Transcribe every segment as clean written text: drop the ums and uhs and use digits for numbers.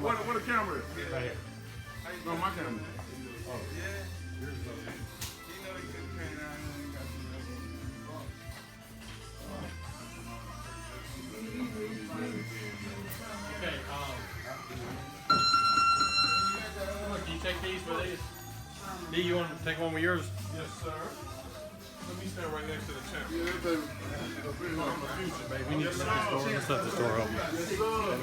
What the camera is? Right here. No, my camera. Oh. Okay, look, can you take these for these? D, you want to take one with yours? Yes, sir. Let me stand right next to the champ. We need to let this door open. Yes, sir.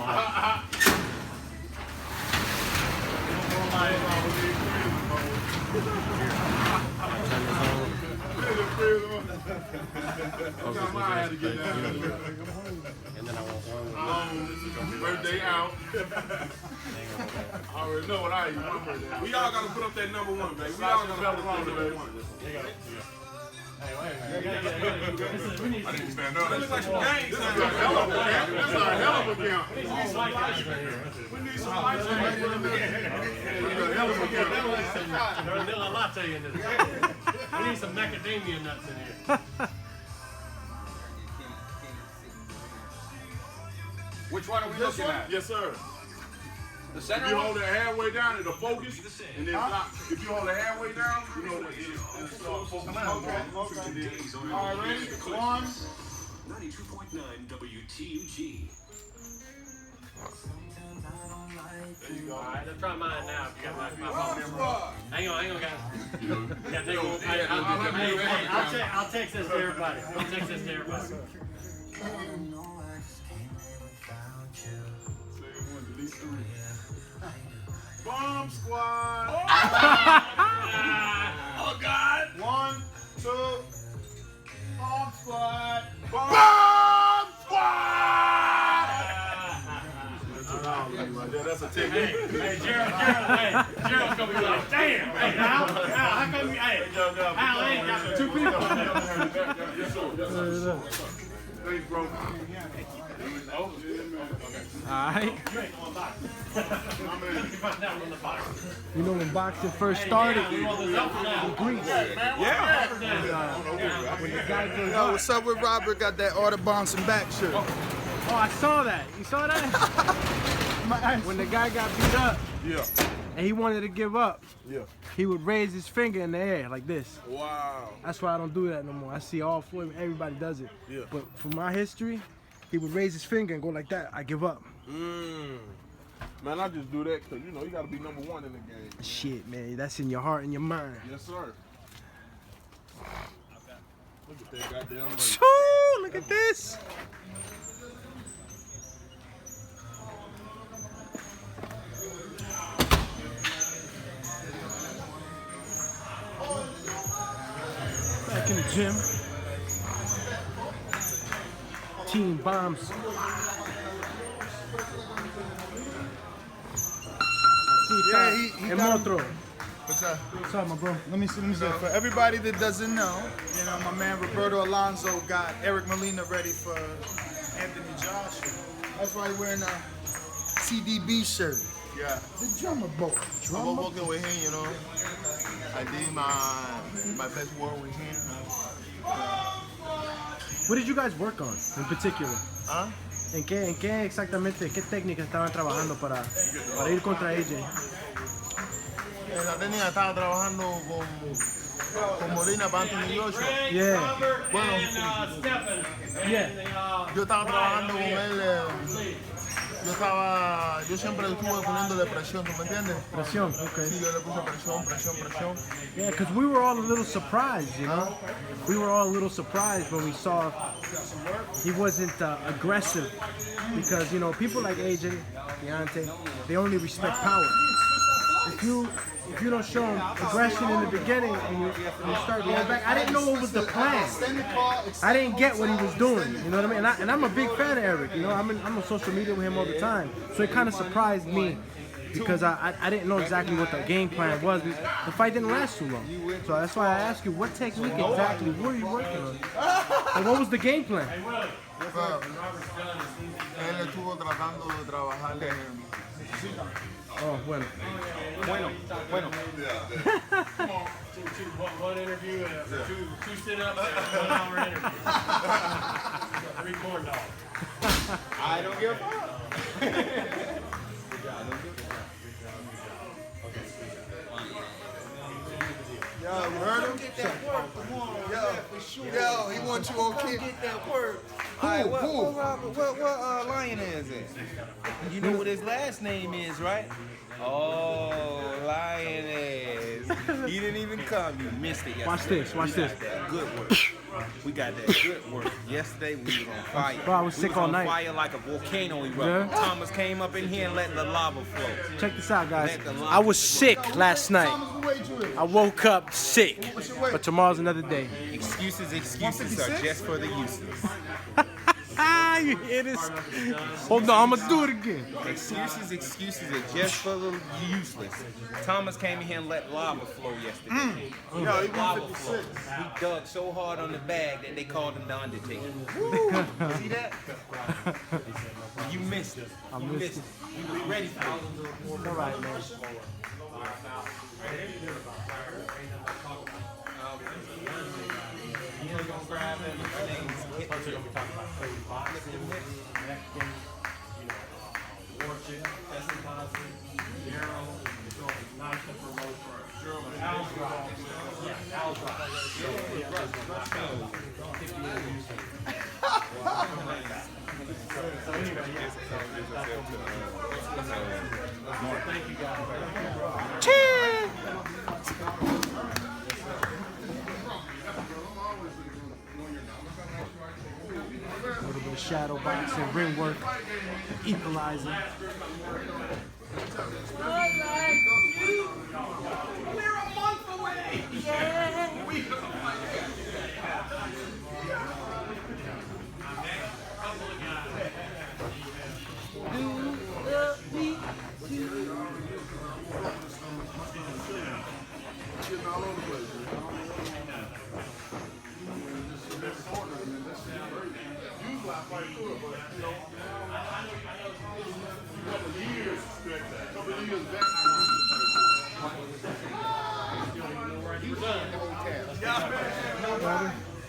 And then I want one. Birthday out. I already know what I eat. We all gotta put up that number one, baby. We all gotta put up that number one. Hey, wait. I didn't stand up. That looks like some gang. This is a hell of a camp. This is a hell of a camp. We need some lights right here. We need some lights right here. This is a hell of a camp. There's a latte in this. We need some macadamia nuts in here. Which one are we looking at? Yes, sir. The If center you one? hold it halfway down, it'll focus, and then stop. If you hold it halfway down, you know it'll start focusing. Okay. All right, ready? 1. 92.9 WTUG. There you go. All right, let's try mine now. If you got my phone. Hang on, guys. Gotta take one. I'll text this to everybody. I'll text this to everybody. Bomb squad. Oh, God! 1, 2. Bomb squad. Bomb squad. Yeah, that's a technique. Hey, Gerald's gonna be like, damn. Hey, how come you? Hey, Al ain't got 2 people. Yes, sir. Thanks, bro. Alright. You ain't going box. You know when boxing first started, We want this up now. Greece. Yeah. When the guy goes Yo, up. what's up with Robert? Got that Order Bouncing Back shirt. Oh, I saw that. You saw that? When the guy got beat up Yeah. and he wanted to give up, Yeah. he would raise his finger in the air like this. Wow. That's why I don't do that no more. I see all Floyd, everybody does it. Yeah. But from my history, he would raise his finger and go like that. I give up. Man, I just do that because, you know, you got to be number one in the game. Shit, man. That's in your heart and your mind. Yes, sir. Look at that goddamn ring. Ooh, look at this. Back in the gym. Team bombs. Yeah, he El got Motro. What's up? What's up, my bro? Let me see. For everybody that doesn't know, you know, my man Roberto Alonso got Eric Molina ready for Anthony Joshua. That's why he's wearing a CDB shirt. Yeah. The drummer boy. I was working with him, you know. I did my best work with him. What did you guys work on in particular? ¿Ah? ¿En qué exactamente, qué técnica estaban trabajando para ir contra AJ? En la técnica estaba trabajando con Molina para Anthony Joshua. Yeah. Bueno, Yeah. yo estaba trabajando con él. Yo siempre estuve poniéndole presión, ¿tú me entiendes? Presión, okay. Sí, yo le puse presión. Yeah, because we were all a little surprised, you know? We were all a little surprised when we saw he wasn't aggressive. Because, you know, people like AJ, Deontay, they only respect power. If you don't show them aggression in the beginning and you start going back, I didn't know what was the plan. I didn't get what he was doing, you know what I mean? And I'm a big fan of Eric, you know? I'm on social media with him all the time. So it kind of surprised me because I didn't know exactly what the game plan was. The fight didn't last too long. So that's why I asked you, what technique exactly were you working on? And what was the game plan? Él estuvo tratando de trabajar en... Oh, bueno. One interview and two sit-ups and a 1 hour interview. 3 corn dogs. I don't give a fuck. Yo, he wants you on camera. Get that word. Alright, what Lion is it? You know what his last name is, right? Oh, Lioness. He didn't even come. You missed it yesterday. Watch this. Good work. We got that good work. Yesterday we was on fire. Bro, I was sick all night. Fire like a volcano erupted. Yeah. Thomas came up in here and let the lava flow. Check this out, guys. I was sick last night. I woke up sick. But tomorrow's another day. Excuses are just for the useless. You hear this? Hold on, I'm gonna do it again. Excuses are just for the useless. Thomas came in here and let lava flow yesterday. Yo, he Lava flow. He dug so hard on the bag that they called him the Undertaker. See that? You missed it. You missed it. You was ready for it. All right, man. You know, gonna grab him. Her name's Gerald, thank you guys. A little bit of shadow boxing, ring work, equalizer. We're a month away. Yeah. We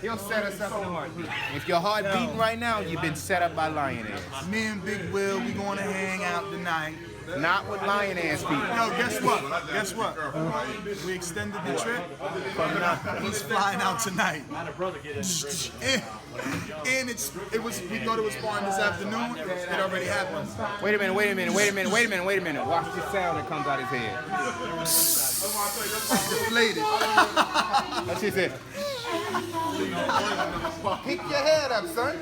He'll set us up in the heart. If your heart beating right now, you've been set up by Lioness. Me and Big Will, we going to hang out tonight. Not with Lioness people. Yo, guess what? Guess what? We extended the trip. He's flying out tonight. And we thought it was flying this afternoon. It already happened. Wait a minute. Watch the sound that comes out his head. Deflated. That's what he said. Pick your head up, son.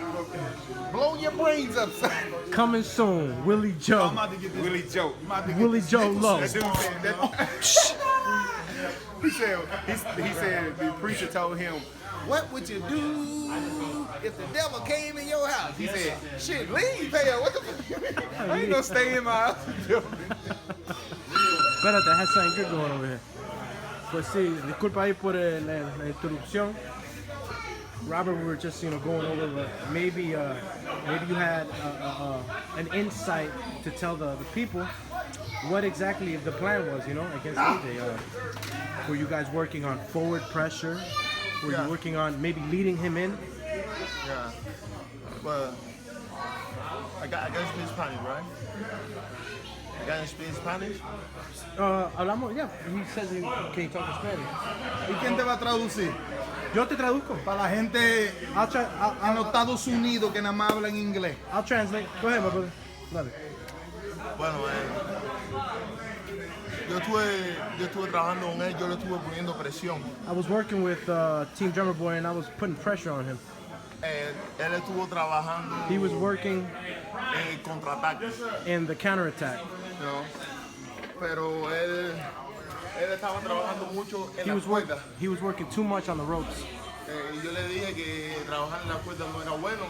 Blow your brains up, son. Coming soon, Willie Joe. Willie Joe. Willie Joe Low. He said the preacher told him, what would you do if the devil came in your house? He said, shit, leave, hell. What the fuck? I ain't gonna stay in my house. Espérate, I had something good going over here. Pues sí, disculpa ahí por la introducción. Robert, we were just going over maybe you had an insight to tell the people what exactly the plan was, against AJ. Were you guys working on forward pressure? Were you working on maybe leading him in? Yeah. Well, I got to speak Spanish, right? I got to speak Spanish? Hablamos, yeah. He says can you talk in Spanish? ¿Y quién te va a traducir? Yo te traduzco. Para la gente en los Estados Unidos que nada más hablan inglés. I'll translate. Go ahead, my brother. Love it. Bueno, yo estuve trabajando con él, yo le estuve poniendo presión. I was working with Team Drummer Boy and I was putting pressure on him. Él estuvo trabajando He was working en el contraataque. in the counterattack. ¿No? Pero él estaba trabajando mucho en la cuerda. He was working too much on the ropes. Yo le dije que trabajar en la cuerda no era bueno.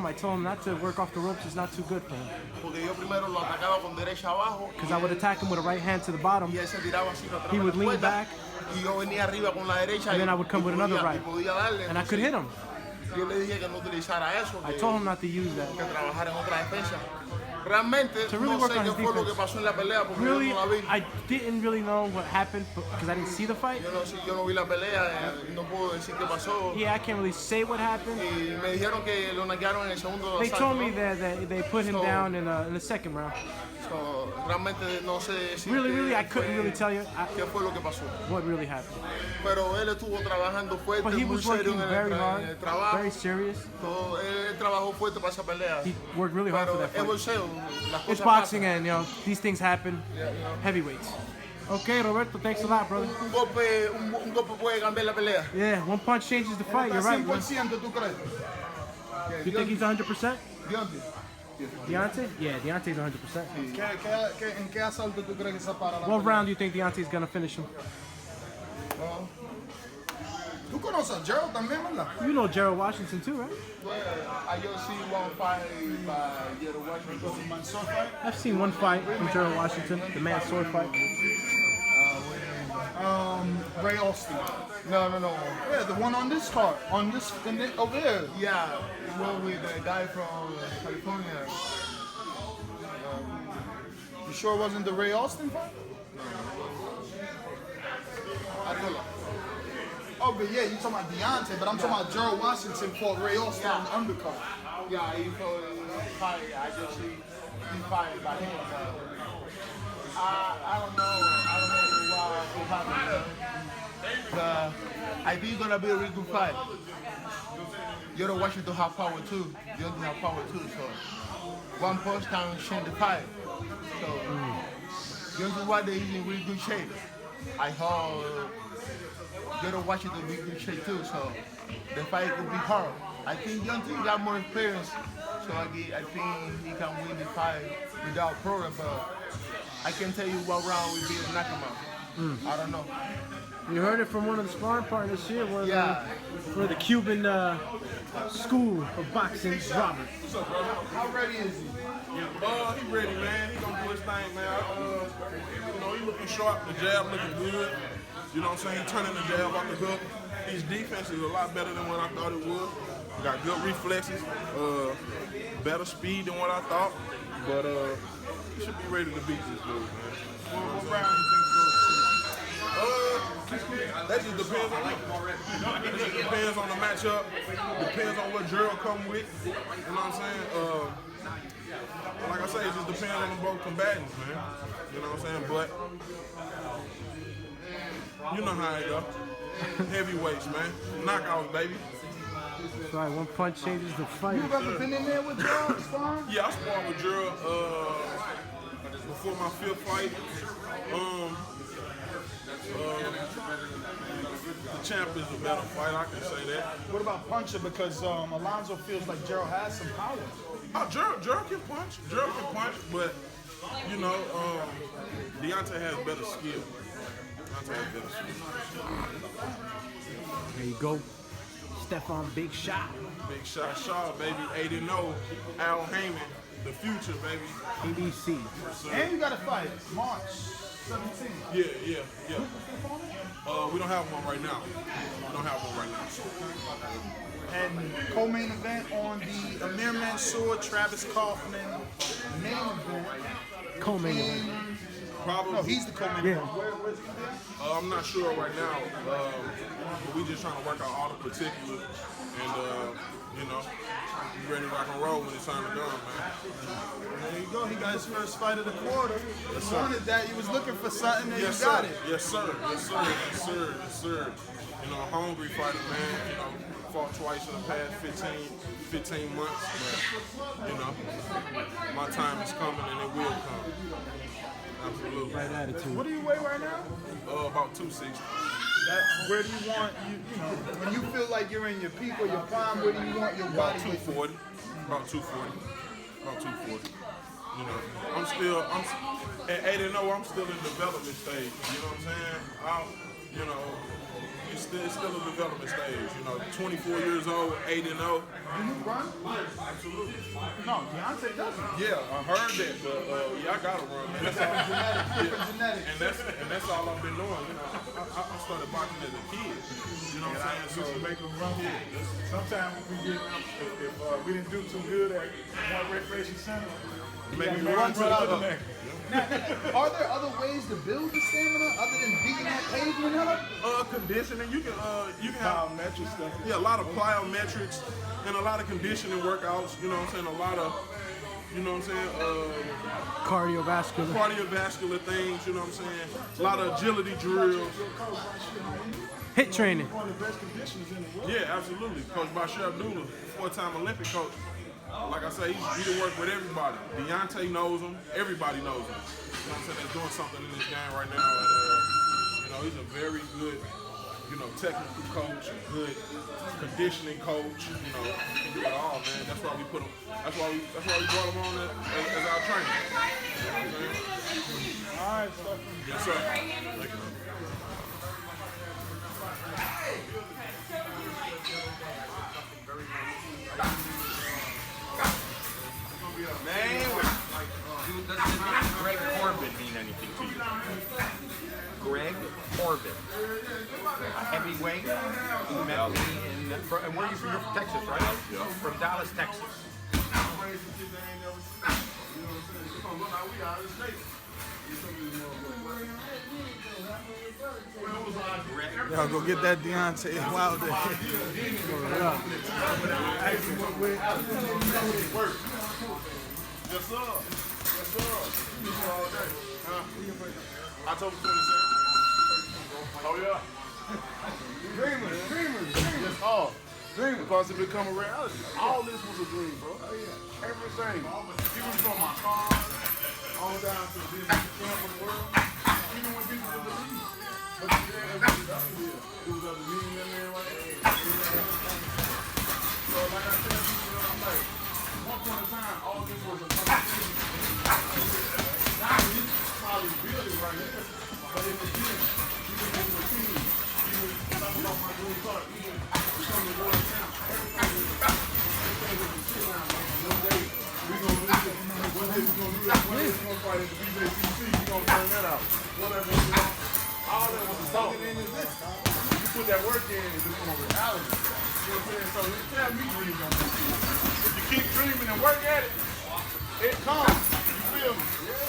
I told him not to work off the ropes is not too good for him. Porque yo primero lo atacaba con derecha abajo. Because I would attack him with a right hand to the bottom. Y él se tiraba así para atrás. He would lean back. Y yo venía arriba con la derecha. And then I would come with another right. And I could hit him. Yo le dije que no utilizara eso. I told him not to use that. Que trabajara en otra defensa. Realmente To really no work sé on qué his fue lo que defense. pasó en la pelea porque Really, yo no la vi. I didn't really know what happened because I didn't see the fight. Yo no vi la pelea, no puedo decir qué pasó. Yeah, I can't really say what happened. Y me dijeron que lo noquearon en el segundo They asalto, told me ¿no? that they put him So- down in the second round. So, realmente no sé decir Really, I couldn't really tell you qué fue lo que pasó. what really happened. Pero él estuvo trabajando fuerte, But he muy was serio working en very en hard, el trabajo. very serious. Todo, él trabajó fuerte para esa pelea. He worked really hard for Pero that es fight. boxeo, las It's cosas boxing, pasan. and these things happen. Heavyweights. Okay, Roberto, thanks a lot, brother. Un golpe puede cambiar la pelea. Yeah, one punch changes the fight. You're right, man. 100%, ¿tú crees? You think he's 100%? Deontay. Deontay? Yeah, Deontay's 100%. ¿En qué asalto tú crees que se para la What pelea? round do you think Deontay's gonna finish him? Tú conoces a Gerald también, ¿verdad? You know Gerald Washington too, right? I just see one fight by Gerald Washington. I've seen one fight from Gerald Washington, the man sword fight. Ray Austin. No. Yeah, the one on this card. Over there. Yeah, one with the guy from California. You sure it wasn't the Ray Austin fight? Argola. Oh, but yeah, you're talking about Deontay, but I'm talking about Gerald Washington fought Ray Austin on the undercard. Yeah, he fought fight. I just see he fight by him. I don't know why it happened. I think it's gonna be a really good fight. Gerald Washington have power too. Deontay have power too. So one punch can change the fight. So Deontay Wilder is in really good shape. I heard Gerald Washington be in good shape too. So the fight could be hard. I think Deontay got more experience, so I think he can win the fight without problem. But I can tell you what round will be a knockout. I don't know. You heard it from one of the sparring partners here, one of Yeah. for the Cuban school of boxing, Robert. How ready is he? He ready, man. He gonna do his thing, man. He looking sharp. The jab looking good. You know what I'm saying? He turning the jab off the hook. His defense is a lot better than what I thought it would. Got good reflexes, better speed than what I thought. But he should be ready to beat this dude, man. What round do you think That just depends on him. It just depends on the matchup. Depends on what Gerald come with. You know what I'm saying? Like I say, it just depends on the both combatants, man. You know what I'm saying? But you know how it go. Heavyweights, man. Knockouts, baby. Sorry, one punch changes the fight. You've ever been in there with Gerald sparring? Yeah, I sparred with Gerald before my 5th fight. The champ is a better fight, I can say that. What about puncher? Because Alonzo feels like Gerald has some power. Oh, Gerald can punch. Gerald can punch, but you know, Deontay has better skill. Deontay has better skill. There you go. Stephon Big Shot. Big shot, Shaw, baby. 8-0. Al Heyman, the future, baby. ABC. And you got to fight March 17th. Yeah. We don't have one right now. We don't have one right now. And co-main event on the Amir Mansour, Travis Kaufman main event. Co-main event. Probably. No, he's the co-main Yeah. event. Where's he there? I'm not sure right now. But we just trying to work out all the particulars, and you know, be ready to rock and roll when it's time to go, man. There you go. He got his first fight of the quarter. Yes, He sir. wanted that. You was looking for something, and Yes, you got sir. it. Yes, sir. Yes, sir. Yes, sir. Yes, sir. You know, hungry fighter, man. You know, fought twice in the past 15 months, but you know, my time is coming and it will come. Absolutely. Right attitude. What do you weigh right now? About 260. Where do you want you know when you feel like you're in your peak or your prime? Where do you want your About body weight? 240. About 240. About 240. You know, I'm at 8-0. I'm still in development stage. You know what I'm saying? You know, it's still a development stage. You know, 24 years old, 8-0. Do you run? Absolutely. No, Deontay doesn't. Yeah, I heard that, but yeah, I gotta run. Man. That's all. Different genetics. And that's all I've been doing. You know, I started boxing as a kid. You know what I'm saying? So make them run. Sometimes we get, if we didn't do too good at one recreation center, Maybe Yeah, run to the run hook. Now, are there other ways to build the stamina other than beating that pavement up? Conditioning, you can have Plyometric stuff. yeah, a lot of plyometrics and a lot of conditioning workouts, you know what I'm saying? A lot of, you know what I'm saying, cardiovascular things, you know what I'm saying? A lot of agility drills. Hit training. One of the best conditioners in the world. Yeah, absolutely. Coached by Chef Dula, four-time Olympic coach. Like I say, he can work with everybody. Deontay knows him. Everybody knows him. You know what I'm saying? That's doing something in this game right now. And, you know, he's a very good, you know, technical coach, a good conditioning coach. You know, he can do it all, man. That's why we put him. That's why we brought him on as our trainer. You know what I'm saying? All right, Stephen. Yes, sir. Thank you. Man, does the name Greg Corbin mean anything to you? Greg Corbin. A heavyweight. He met me and where are you from? You're from Texas, right? Yeah. From Dallas, Texas. Y'all go get that Deontay Wilder. Yes, sir. Yes, sir. All day. October 27th. Oh, yeah. Dreamers. Yes, all. Dream because it become a reality. All this was a dream, bro. Oh, yeah. Everything. Even from my car, all down to the business camp of the world. Even when people didn't believe. But the day that was up here, it was up to me and that man right there. So, like I said, people, I'm like, one point in time, all this was a competition. Now he's probably building right here. But in the gym, even in the team, even talking about my dream car, even becoming the world champ, everything was a shit now. One day, we're going to do this. One day, we're going to do that. One day, we're going to fight at the BJCC. We're going to turn that out. Whatever. All that was a thought. You put that work in, it become a reality. You know what I'm saying? So you tell me dreams don't come true. If you keep dreaming and work at it, it comes. You feel me?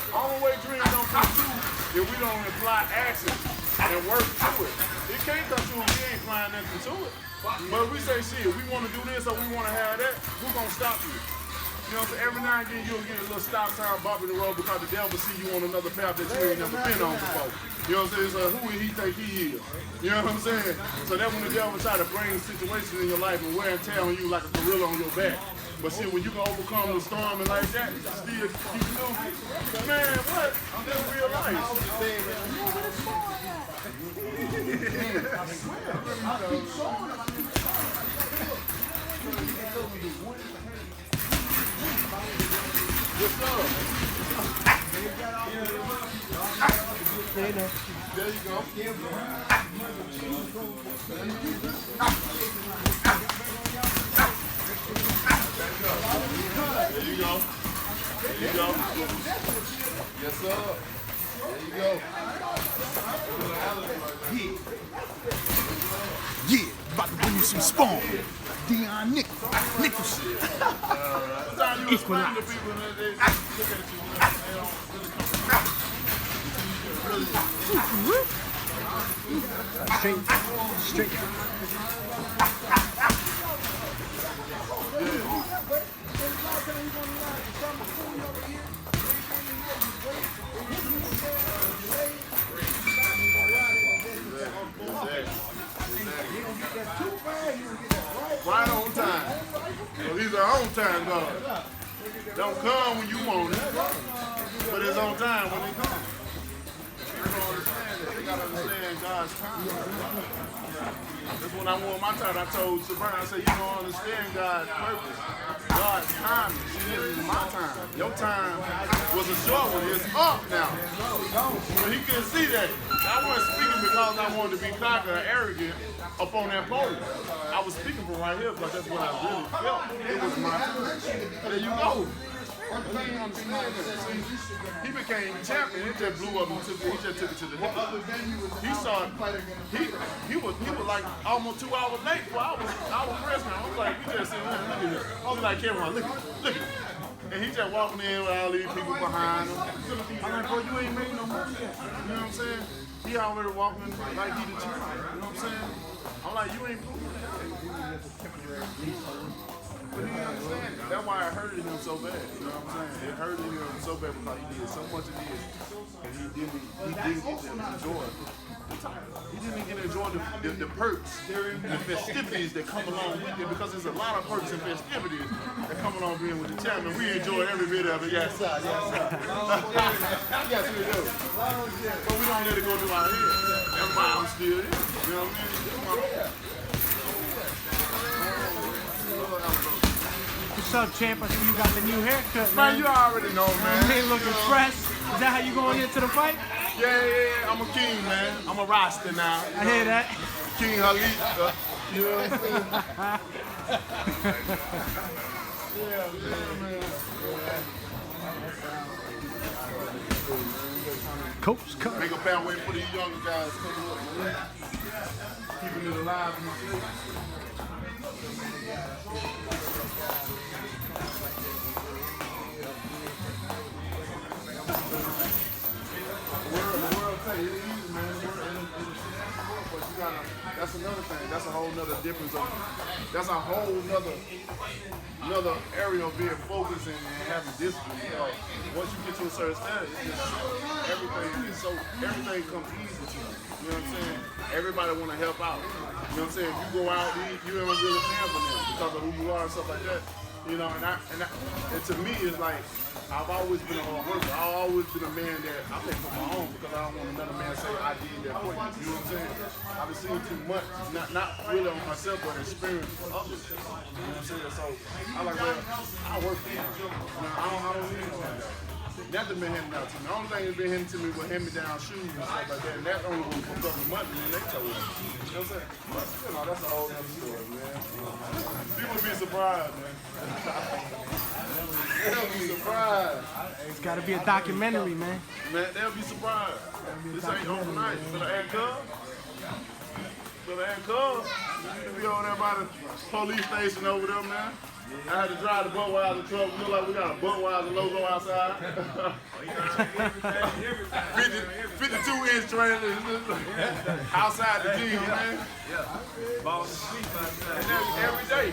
Only way dreams don't come true if we don't apply action and work to it. It can't come true if we ain't applying nothing to it. But if we say, shit, we want to do this or we want to have that, we're going to stop you. You know what I'm saying? Every now and then you'll get a little stop sign bump in the road because the devil see you on another path that you ain't never been on before. You know what I'm saying? So who he think he is? You know what I'm saying? So that's when the devil try to bring situations in your life and wear and tear on you like a gorilla on your back. But see, when you can overcome the storm and like that, still keep moving. Man, what? That's real life. Yes, sir. There you go. There you go. There you go. Yes, sir. There you go. Yeah, about to bring you some spawn. Dion Nicholson. Sometimes you explain to people and they look at you and they don't really come. Straight. Right on time. So these are on time guards. Don't come when you want it, but it's on time when it comes. They don't understand that. They gotta understand God's time. That's when I won my time. I told Sabrina, I said, you don't understand God's purpose. God's time. See, this is my time. Your time was a short one. It's up now. But he couldn't see that. I wasn't speaking because I wanted to be cocky or arrogant up on that podium. I was speaking from right here because that's what I really felt. It was my time. There you go. He understand that. See, he became champion. It just blew up and he just took it to the hip. He saw he was like almost 2 hours late before I was president. I was like, we just sitting here, look at this. I was like, Kevin, look at it. And he just walking in with all these people behind him. I'm like, bro, you ain't made no money yet. You know what I'm saying? He already walking like he the champ. You know what I'm saying? I'm like, you ain't proving that. But he understand it. That's why it hurted him so bad. You know what I'm saying? It hurted him so bad because he did so much of this. And he didn't get to enjoy it. He didn't get to enjoy the perks, the festivities that come along with it, because there's a lot of perks and festivities that come along being with the champion. We enjoy every bit of it. Yes, sir. Yes, sir. Yes, we do. But we don't let it go to our head. That's why I'm still here. You know what I mean? What's up, champ? I see you got the new haircut, man. Man, you already know, man. You looking fresh. Is that how you going into the fight? Yeah. I'm a king, man. I'm a roster now. I hear that. King Khalid. You know what I'm saying? Coach cut. Make a pathway for these younger guys coming up, man. Keeping it alive in the street. The world tell you, it ain't easy, man. But you gotta, that's another thing. That's a whole nother difference of, that's a whole another area of being focused and having discipline. You know, once you get to a certain status, everything comes easy to you. You know what I'm saying? Everybody want to help out. You know what I'm saying? If you go out, you don't really stand for them because of who you are and stuff like that. You know, and to me, it's like, I've always been a hard worker. I've always been a man that I think for my own because I don't want another man to say I did that for you. You know what I'm saying? I've been seeing too much, not really on myself, but experience for others. You know what I'm saying? So I like, well, I work for you. I don't need no that. Nothing been handed out to me. The only thing that's been handed to me was hand-me-down shoes and stuff like that. And that only was for a couple of months, and then they told me. You know what I'm saying? But, you know, that's a whole other story, man. People be surprised, man. They'll be surprised. It's got to be a documentary, man. Man, they'll be surprised. This ain't overnight. Better add Cub. Better add Cub. You be over there by the police station over there, man. I had to drive the Budweiser truck. We look like we got a Budweiser logo outside. 52-inch trailer outside the gym, man. Yeah. Balls and sleep outside. And every day.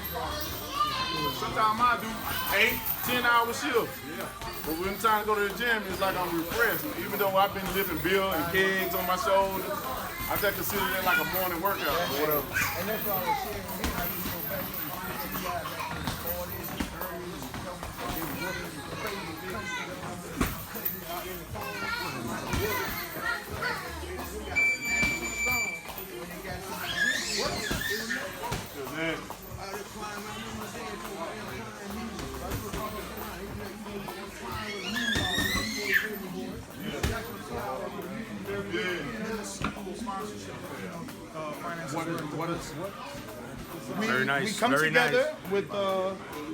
Sometimes I do 8, 10-hour shifts. Yeah. But when it's time to go to the gym, it's like I'm refreshed. Even though I've been lifting bill and kegs on my shoulders, I just consider that like a morning workout or whatever. And that's why I was sharing. Very nice. We come very together nice. with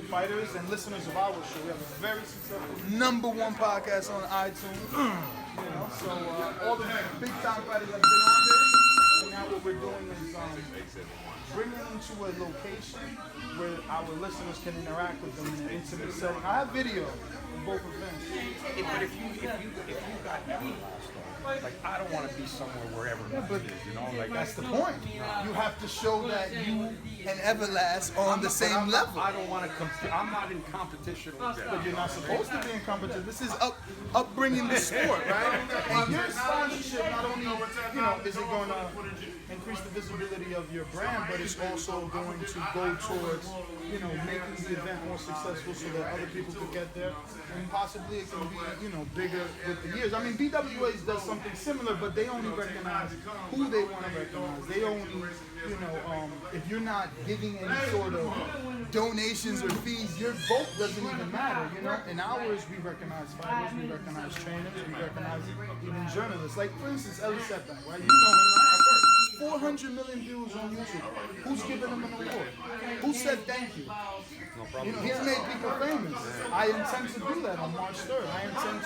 fighters and listeners of our show. We have a very successful #1 podcast on iTunes. You know, so all the big time fighters have been on there. And now what we're doing is bringing them to a location where our listeners can interact with them in an intimate setting. I have video of both events. But if you got Everlast, like I don't want to be somewhere where Everlast is, you know, like That's the point. You have to show that you and Everlast are on the same level. I don't want to compete. I'm not in competition with them. But you're not supposed to be in competition. This is upbringing the sport, right? And your sponsorship not only, is it going to increase the visibility of your brand, but it's also going to go towards, making the event more successful so that other people could get there, and possibly it can be, bigger with the years. I mean, BWA does something similar, but they only recognize who they want to recognize. They only, if you're not giving any sort of donations or fees, your vote doesn't even matter, In ours, we recognize fighters, we recognize trainers, we recognize even journalists. Like, for instance, Ellie Setback, right? You know him, right? 400 million views on YouTube. Who's giving him an award? Who said thank you? He's made people famous. I intend to do that on March 3rd. I intend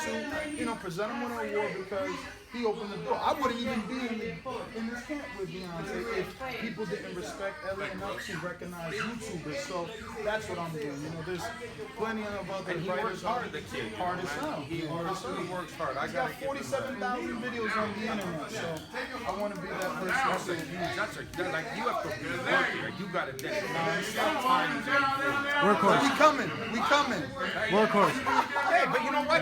to, present him with an award because he opened the door. I wouldn't even be in this camp with Deontay if people didn't respect Elliot enough to recognize YouTubers. So that's what I'm doing. You know, there's plenty of other And he writers. works hard, the kid. Hard as hell. He really works hard. He's got 47,000 videos on the internet, so I want to be that person. That's a huge. Like you have to work here. You got to dedicate time to everything. Workhorse. We coming. We coming. Workhorse. Hey, but you know what?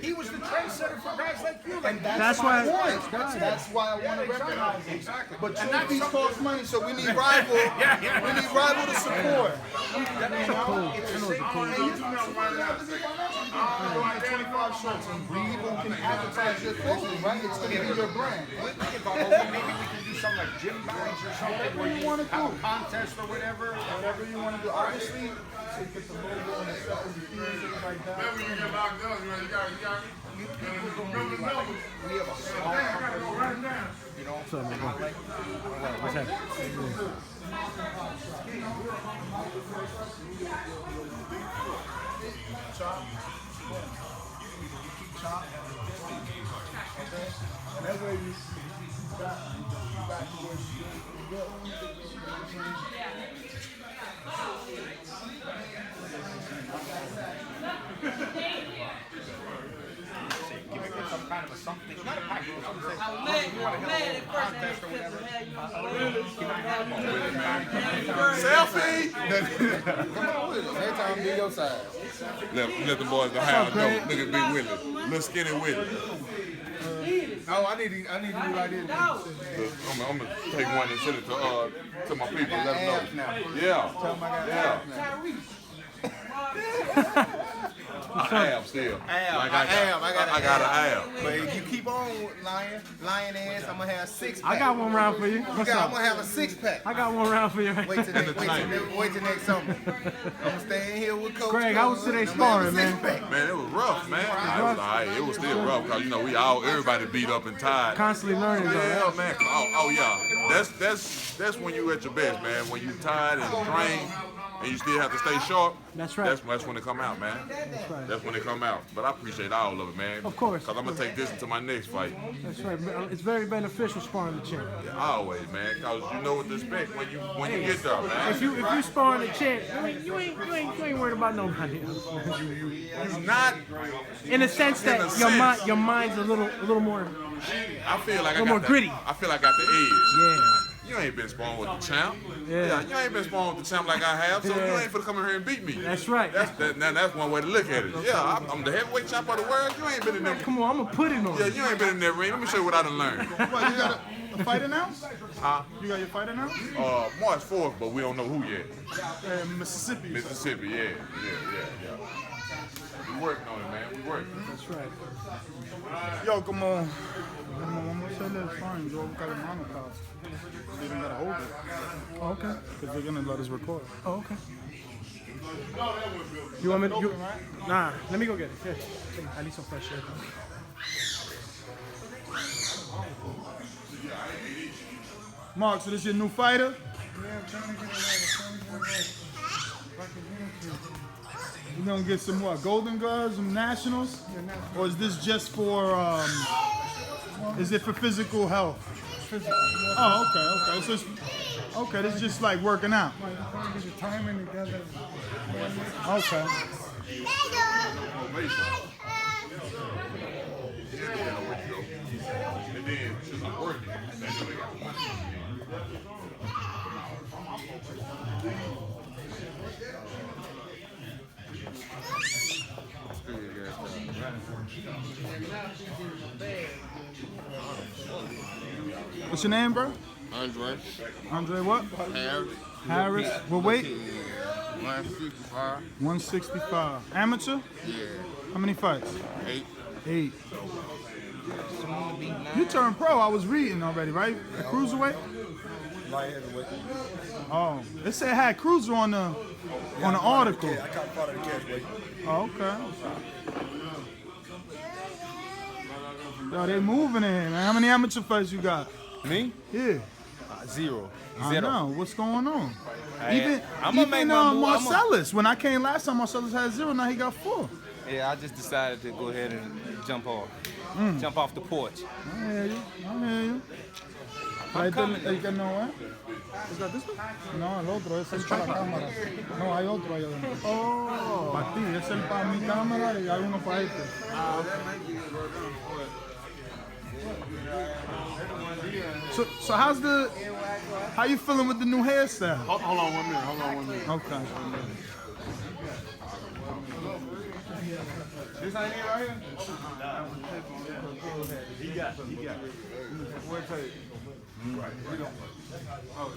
He was the trendsetter for guys like you. Like That's why. That's why I want to recognize him. Exactly. But trophies cost money, so we need rival. We need rival to support. Like 25 shirts, and people can advertise your clothing, right? It's going to be your brand. Maybe we can do something like gym bags or something where you want to have do. a contest or whatever. Whatever you want to do. Obviously, to get the logo and stuff and the things like that. Remember you get locked up, you got We have a small company. You know, What's up, man? What's happening? Chop. Chop. Okay. And that way you back to where you go. give it some kind of a something. Not a package, but something. I'm mad at first. Contest or whatever. selfie. Come on with it. Next time be your side. Let the boys go have no. Look at Big Willie, little skinny Willie. Oh, I need to do like this. I'm gonna take one and send it to my people. Let them know. Yeah. Tell them I got abs I am still. I got an ab. But if you keep on lying ass, I'm gonna have 6 pack. I got one round for you. What's I'm up? gonna have a 6 pack. I got one round for you. Wait till next summer. I'm gonna stay in here with Coach. Greg, how was today sparring, man? Man, it was rough, man. It was alright. It was still rough because everybody beat up and tired. Constantly learning, though. Yeah, man. Oh yeah. That's when you at your best, man. When you tired and drained and you still have to stay sharp. That's right. That's when it come out, man. That's right. That's when it come out. But I appreciate all of it, man. Of course. Because I'm gonna take this into my next fight. That's right. It's very beneficial sparring the champ. Always, man. Because you know what to expect when you get there, man. If you sparring the champ, you ain't worried about nobody else. You not. In the sense that your mind's a little more. I feel like a little more gritty. I feel like I got the edge. Yeah. You ain't been sparring with the champ. Yeah. You ain't been sparring with the champ like I have, so you ain't finna come in here and beat me. That's right. That's one way to look at it. Yeah, I'm the heavyweight champ of the world. You ain't been in there. Come on, I'm gonna put it on. Yeah, you ain't been in that ring. Let me show you what I done learned. What, you got a fight announced? Huh? You got your fight announced? March 4th, but we don't know who yet. Mississippi. Mississippi, yeah. We working on it, man. We working. That's right. Yo, come on. I'm gonna say that's fine. Yo, we got a monopause. They don't gotta hold it. Oh, okay. Because they're gonna let us record. Oh, okay. You want me to? Nah, let me go get it. Here. I need some fresh air. Mark, so this your new fighter? Yeah, I'm trying to get it You gonna get some what? Golden Gloves, some nationals? Or is this just for is it for physical health? Physical. Oh, okay. So it's, okay, this is just like working out. I'm trying to get the timing together. Okay. And then since I'm working, What's your name, bro? Andre. Andre what? Harris. Harris. What weight? 165. 165. Amateur? Yeah. How many fights? 8. 8. You turned pro, I was reading already, right? The cruiserweight? Light heavyweight. Oh, it said it had cruiser on the article. Yeah, I caught part of the catch weight. Oh, okay. Yo, they moving in here, man. How many amateur fights you got? Me? Yeah. 0. I know. What's going on? I'm gonna make my move. Marcellus. When I came last time, Marcellus had 0. Now he got 4. Yeah, I just decided to go ahead and jump off. Jump off the porch. I hear you. I hear you. El que no es. Is that this one? No, el otro, ese es para la cámara. No, hay otro ahí adentro. Oh. Para ti, ese es para mi cámara y hay uno para este. So how you feeling with the new hairstyle? Hold on 1 minute. Hold on 1 minute. Okay. This ain't it right here? He got it. Where's it?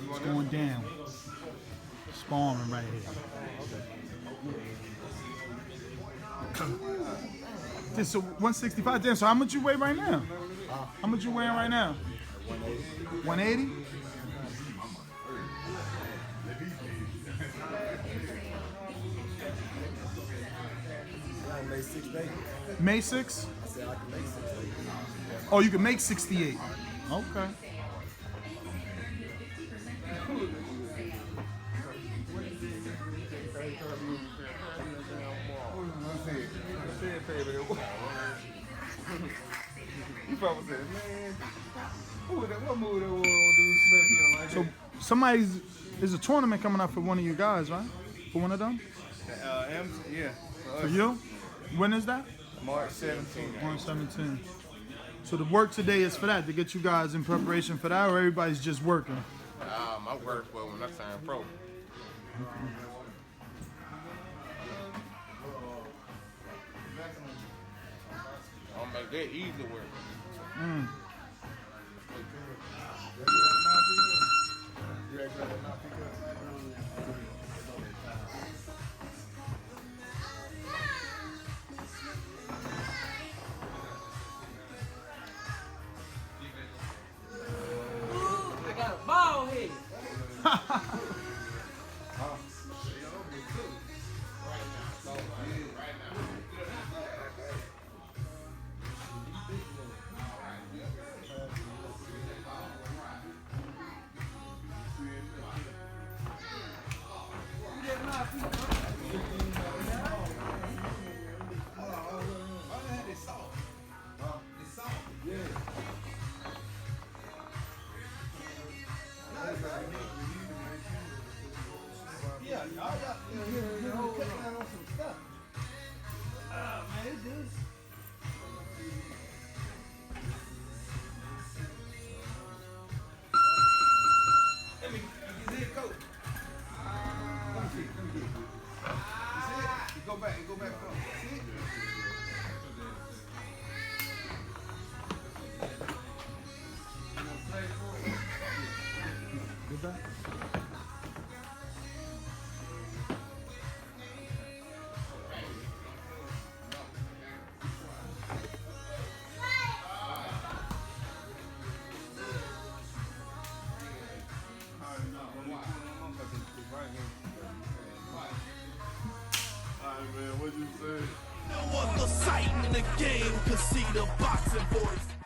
It's going down. Sparring right here. Okay, so 165. Damn, so how much you weigh right now? How much you weighing right now? 180? May 6? I said I can make 68. Oh, you can make 68. Okay. You probably said, man, what move that was do Smith like So there's a tournament coming up for one of you guys, right? For one of them? Yeah. For you? When is that? March 17th. March 17th. So the work today is for that, to get you guys in preparation for that, or everybody's just working? My work was when I turned pro. I'll make that easy work. I got a ball head. Man, what'd you say? No other sight in the game could see the boxing voice.